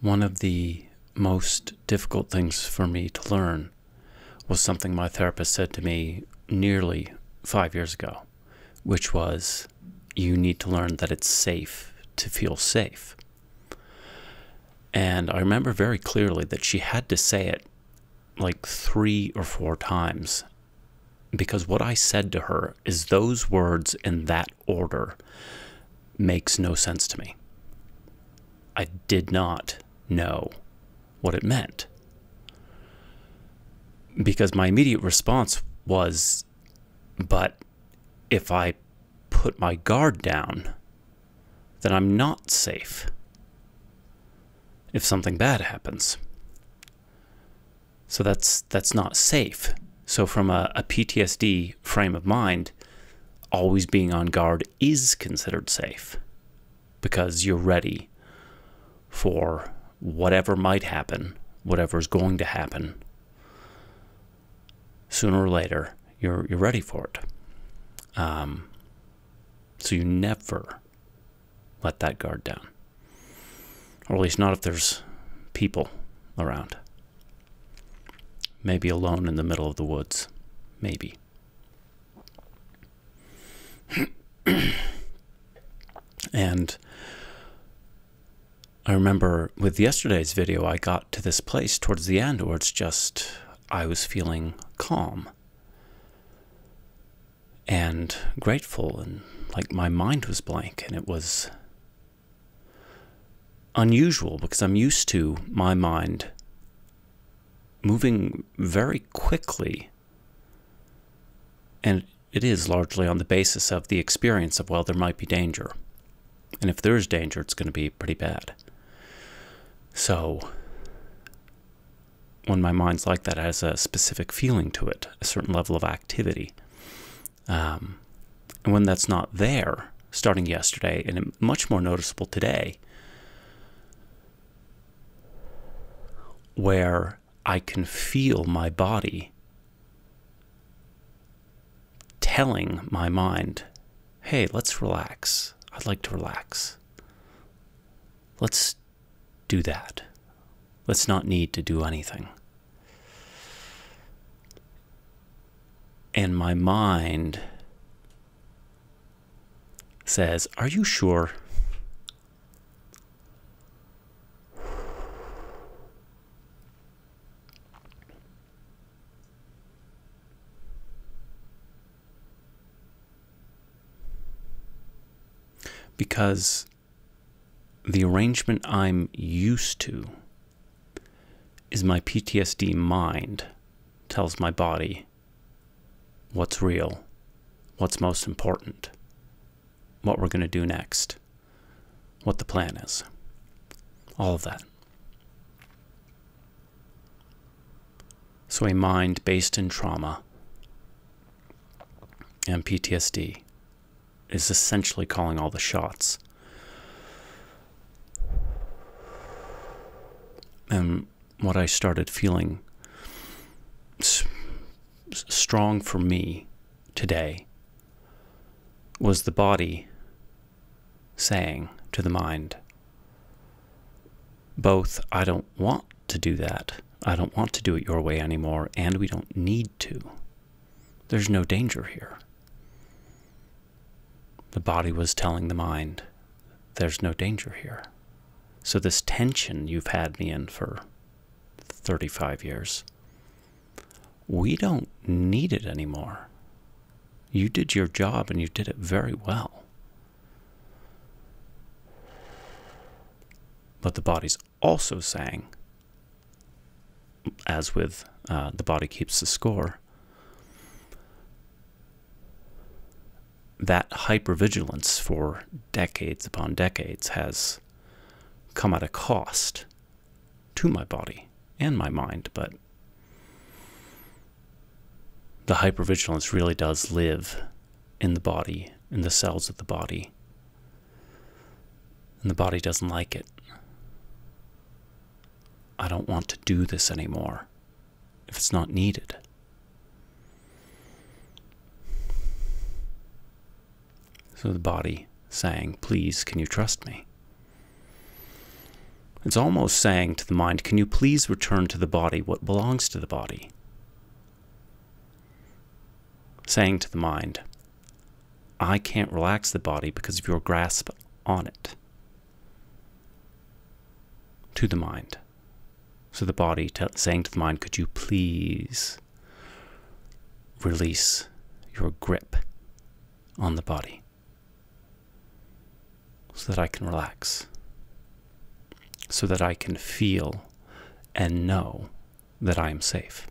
One of the most difficult things for me to learn was something my therapist said to me nearly 5 years ago, which was, you need to learn that it's safe to feel safe. And I remember very clearly that she had to say it like 3 or 4 times, because what I said to her is those words in that order makes no sense to me. I did not know what it meant, because my immediate response was, but if I put my guard down, then I'm not safe if something bad happens. So that's not safe. So from a PTSD frame of mind, always being on guard is considered safe, because you're ready for whatever might happen, whatever's going to happen. Sooner or later, you're ready for it. So you never let that guard down. Or at least not if there's people around. Maybe alone in the middle of the woods. Maybe. And I remember with yesterday's video, I got to this place towards the end where it's just, I was feeling calm and grateful, and like my mind was blank, and it was unusual because I'm used to my mind moving very quickly, and it is largely on the basis of the experience of, well, there might be danger, and if there is danger, it's going to be pretty bad. So when my mind's like that, it has a specific feeling to it, a certain level of activity. And when that's not there, starting yesterday, and much more noticeable today, where I can feel my body telling my mind, hey, let's relax. I'd like to relax. Let's do that. Let's not need to do anything. And my mind says, are you sure? Because the arrangement I'm used to is my PTSD mind tells my body what's real, what's most important, what we're going to do next, what the plan is, all of that. So a mind based in trauma and PTSD is essentially calling all the shots. And what I started feeling strong for me today was the body saying to the mind, both, I don't want to do that, I don't want to do it your way anymore, and we don't need to. There's no danger here. The body was telling the mind, there's no danger here. So this tension you've had me in for 35 years, we don't need it anymore. You did your job, and you did it very well. But the body's also saying, as with the body keeps the score, that hypervigilance for decades upon decades has come at a cost to my body and my mind, but the hypervigilance really does live in the body, in the cells of the body, and the body doesn't like it. I don't want to do this anymore if it's not needed. So the body saying, please, can you trust me? It's almost saying to the mind, can you please return to the body what belongs to the body? Saying to the mind, I can't relax the body because of your grasp on it. To the mind. So the body saying to the mind, could you please release your grip on the body so that I can relax, so that I can feel and know that I am safe.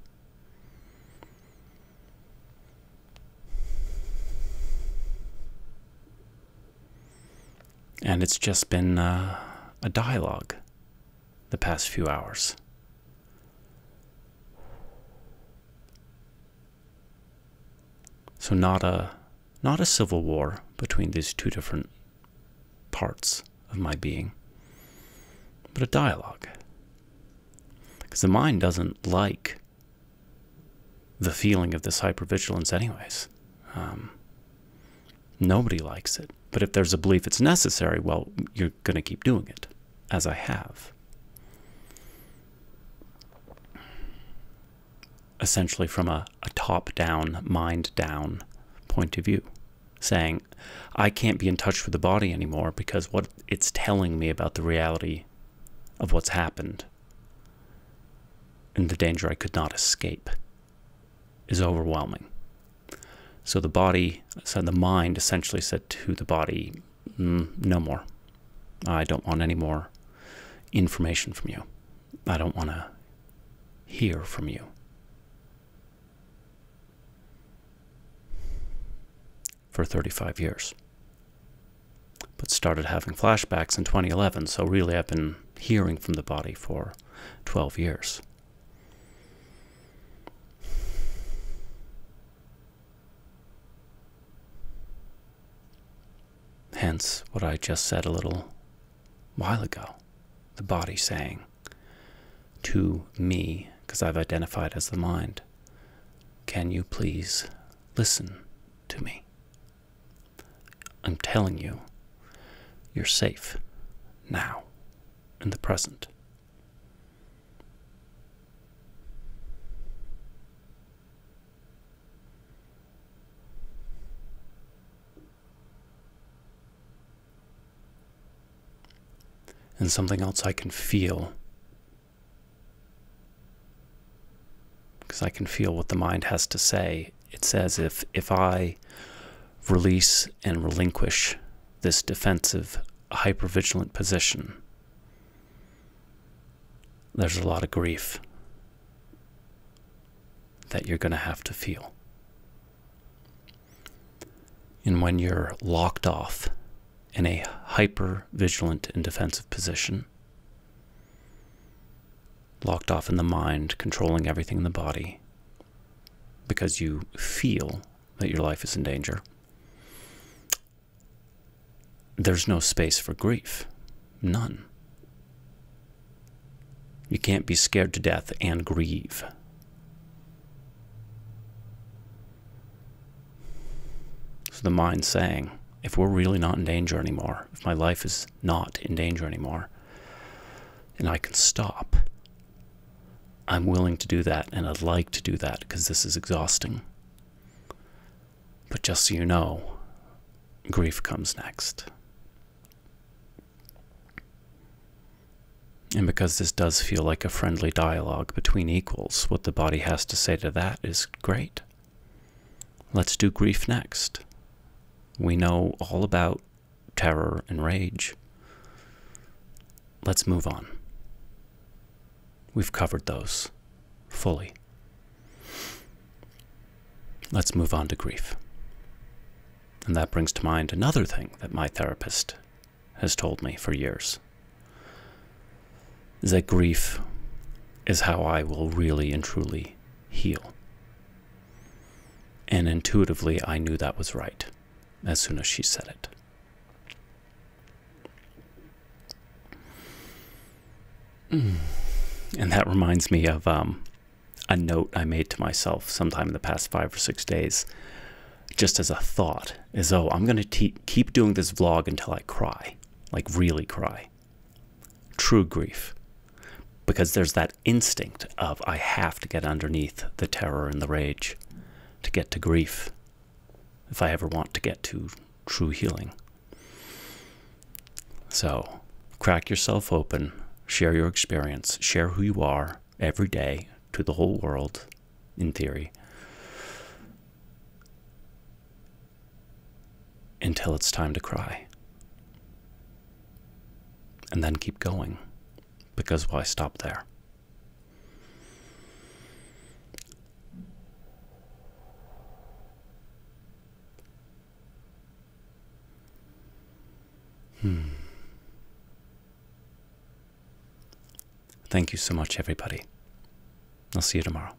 And it's just been a dialogue the past few hours. So not a civil war between these two different parts of my being, but a dialogue. Because the mind doesn't like the feeling of this hypervigilance anyways. Nobody likes it. But if there's a belief it's necessary, well, you're going to keep doing it, as I have. Essentially from a top-down, mind-down point of view, saying, I can't be in touch with the body anymore because what it's telling me about the reality of what's happened and the danger I could not escape is overwhelming. So the mind essentially said to the body, no more. I don't want any more information from you. I don't want to hear from you. For 35 years. But started having flashbacks in 2011, so really I've been hearing from the body for 12 years. Hence what I just said a little while ago. The body saying to me, because I've identified as the mind, can you please listen to me? I'm telling you, you're safe now, in the present. And something else I can feel, because I can feel what the mind has to say. It says if I release and relinquish this defensive, hypervigilant position, there's a lot of grief that you're going to have to feel. And when you're locked off in a hyper-vigilant and defensive position, locked off in the mind, controlling everything in the body, because you feel that your life is in danger, there's no space for grief. None. You can't be scared to death and grieve. So the mind's saying, if we're really not in danger anymore, if my life is not in danger anymore, and I can stop, I'm willing to do that, and I'd like to do that because this is exhausting. But just so you know, grief comes next. And because this does feel like a friendly dialogue between equals, what the body has to say to that is great. Let's do grief next. We know all about terror and rage. Let's move on. We've covered those fully. Let's move on to grief. And that brings to mind another thing that my therapist has told me for years, is that grief is how I will really and truly heal. And intuitively, I knew that was right as soon as she said it. And that reminds me of a note I made to myself sometime in the past 5 or 6 days, just as a thought, as though I'm going to keep doing this vlog until I cry, like really cry. true grief. Because there's that instinct of, I have to get underneath the terror and the rage to get to grief if I ever want to get to true healing. So, crack yourself open, share your experience, share who you are every day to the whole world, in theory, until it's time to cry. And then keep going, because why stop there? Thank you so much, everybody. I'll see you tomorrow.